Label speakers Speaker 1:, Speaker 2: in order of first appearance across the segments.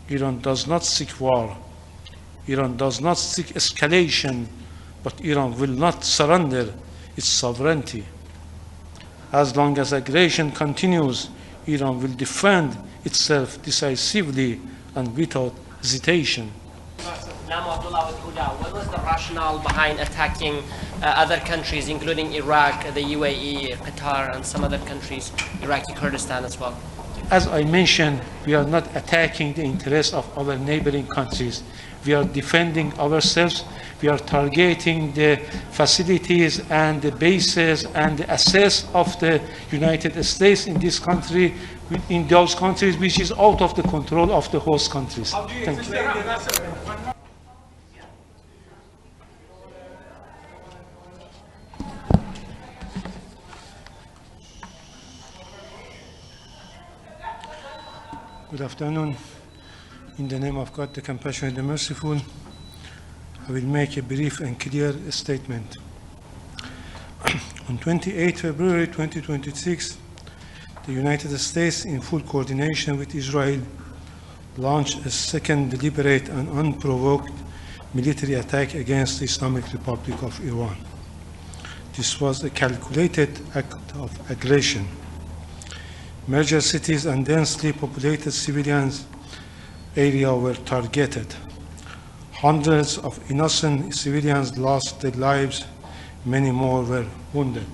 Speaker 1: Iran does not seek war. Iran does not seek escalation, but Iran will not surrender its sovereignty. As long as aggression continues, Iran will defend itself decisively and without hesitation.
Speaker 2: What was the rationale behind attacking other countries, including Iraq, the UAE, Qatar, and some other countries, Iraqi Kurdistan as well?
Speaker 1: As I mentioned, we are not attacking the interests of our neighboring countries. We are defending ourselves. We are targeting the facilities and the bases and the assets of the United States in this country, in those countries which is out of the control of the host countries. Thank you. Good afternoon. In the name of God, the Compassionate, the Merciful, I will make a brief and clear statement. On 28 February 2026, the United States, in full coordination with Israel, launched a second deliberate and unprovoked military attack against the Islamic Republic of Iran. This was a calculated act of aggression. Major cities and densely populated civilians areas were targeted. Hundreds of innocent civilians lost their lives, many more were wounded.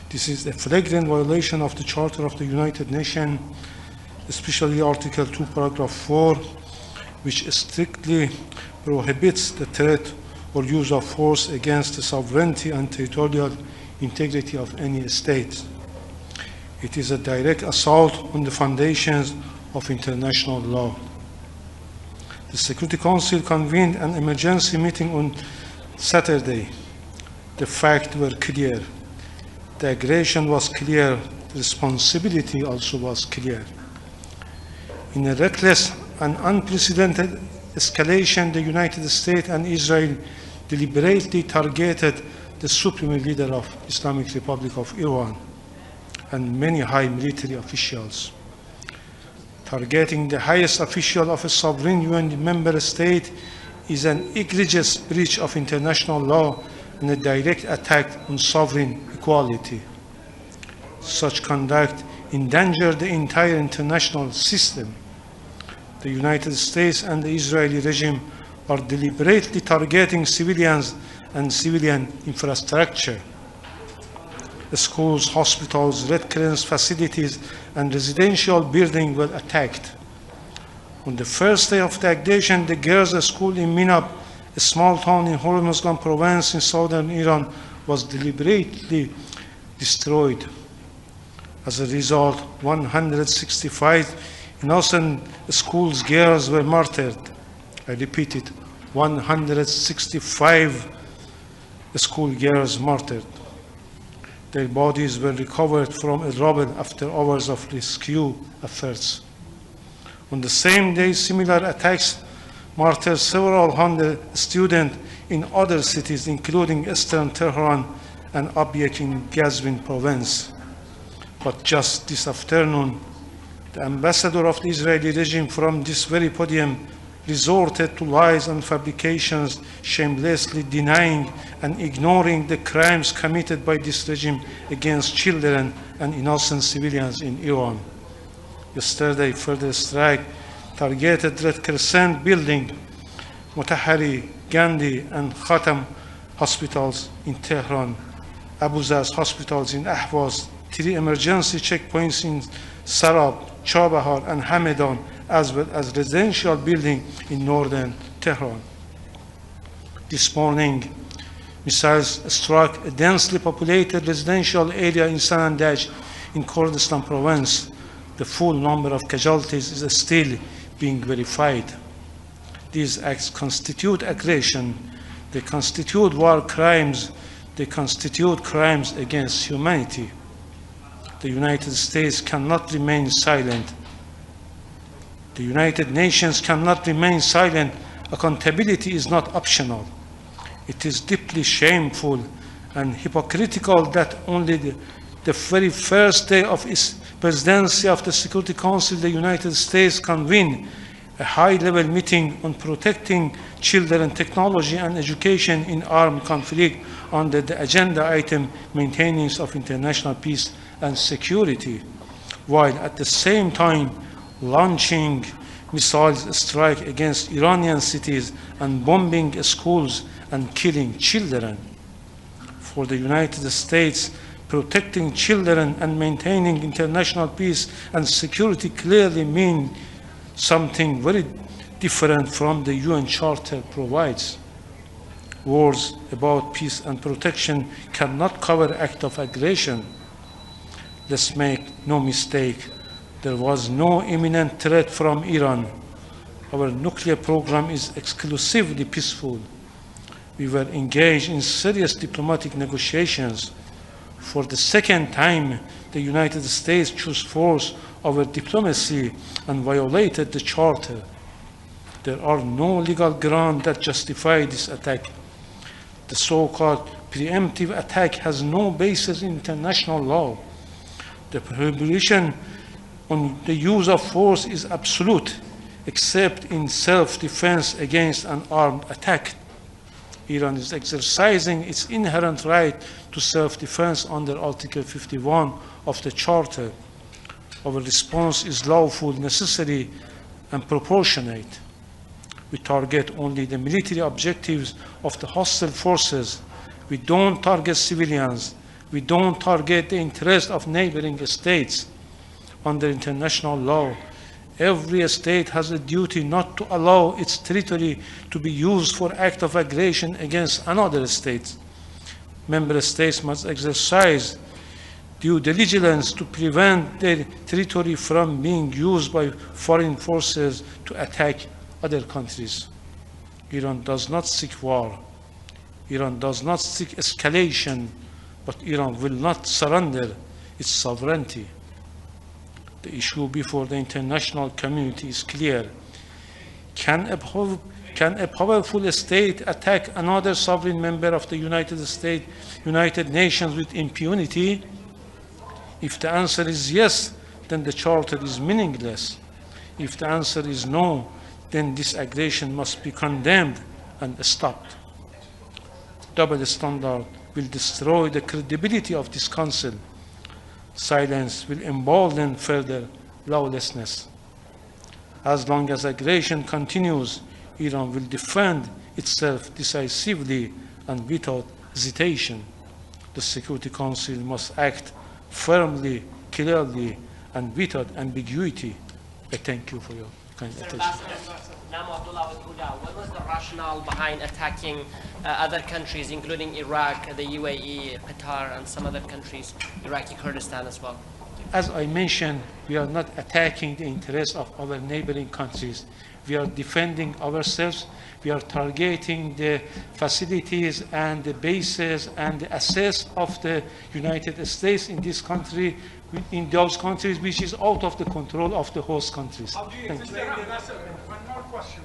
Speaker 1: This is a flagrant violation of the Charter of the United Nations, especially Article 2, Paragraph 4, which strictly prohibits the threat or use of force against the sovereignty and territorial integrity of any state. It is a direct assault on the foundations of international law. The Security Council convened an emergency meeting on Saturday. The facts were clear. The aggression was clear. The responsibility also was clear. In a reckless and unprecedented escalation, the United States and Israel deliberately targeted the supreme leader of Islamic Republic of Iran and many high military officials. Targeting the highest official of a sovereign UN member state is an egregious breach of international law and a direct attack on sovereign equality. Such conduct endangers the entire international system. The United States and the Israeli regime are deliberately targeting civilians and civilian infrastructure. Schools, hospitals, Red Crescent facilities, and residential buildings were attacked. On the first day of the aggression, the girls' school in Minab, a small town in Hormozgan province in southern Iran, was deliberately destroyed. As a result, 165 innocent school girls were martyred. I repeat it, 165 school girls martyred. Their bodies were recovered from a rubble after hours of rescue efforts. On the same day, similar attacks martyred several hundred students in other cities, including eastern Tehran and Abyek in Gazvin province. But just this afternoon, the ambassador of the Israeli regime from this very podium resorted to lies and fabrications, shamelessly denying and ignoring the crimes committed by this regime against children and innocent civilians in Iran. Yesterday, further strike targeted Red Crescent building, Motahari, Gandhi, and Khatam hospitals in Tehran, Abu Zaz hospitals in Ahvaz, 3 emergency checkpoints in Sarab, Chabahar, and Hamadan, as well as residential building in northern Tehran. This morning, missiles struck a densely populated residential area in Sanandaj in Kurdistan province. The full number of casualties is still being verified. These acts constitute aggression. They constitute war crimes. They constitute crimes against humanity. The United States cannot remain silent. The United Nations cannot remain silent. Accountability is not optional. It is deeply shameful and hypocritical that only the very first day of its presidency of the Security Council, the United States convened a high-level meeting on protecting children, technology and education in armed conflict under the agenda item maintenance of international peace and security, while at the same time launching missiles strike against Iranian cities and bombing schools and killing children. For the United States, protecting children and maintaining international peace and security clearly mean something very different from the UN Charter provides. Words about peace and protection cannot cover acts of aggression. Let's make no mistake, there was no imminent threat from Iran. Our nuclear program is exclusively peaceful. We were engaged in serious diplomatic negotiations. For the second time, the United States chose force over diplomacy and violated the Charter. There are no legal grounds that justify this attack. The so-called preemptive attack has no basis in international law. The prohibition on the use of force is absolute, except in self-defense against an armed attack. Iran is exercising its inherent right to self-defense under Article 51 of the Charter. Our response is lawful, necessary, and proportionate. We target only the military objectives of the hostile forces. We don't target civilians. We don't target the interests of neighboring states. Under international law, every state has a duty not to allow its territory to be used for acts of aggression against another state. Member states must exercise due diligence to prevent their territory from being used by foreign forces to attack other countries. Iran does not seek war. Iran does not seek escalation, but Iran will not surrender its sovereignty. The issue before the international community is clear. Can a powerful state attack another sovereign member of the United Nations with impunity? If the answer is yes, then the Charter is meaningless. If the answer is no, then this aggression must be condemned and stopped. Double standard will destroy the credibility of this Council. Silence will embolden further lawlessness. As long as aggression continues, Iran will defend itself decisively and without hesitation. The Security Council must act firmly, clearly, and without ambiguity. I thank you for your kind attention.
Speaker 2: What was the rationale behind attacking other countries, including Iraq, the UAE, Qatar, and some other countries, Iraqi Kurdistan as well?
Speaker 1: As I mentioned, we are not attacking the interests of our neighboring countries. We are defending ourselves. We are targeting the facilities and the bases and the assets of the United States in this country, in those countries which is out of the control of the host countries.
Speaker 3: How do you explain the lesson? One more question.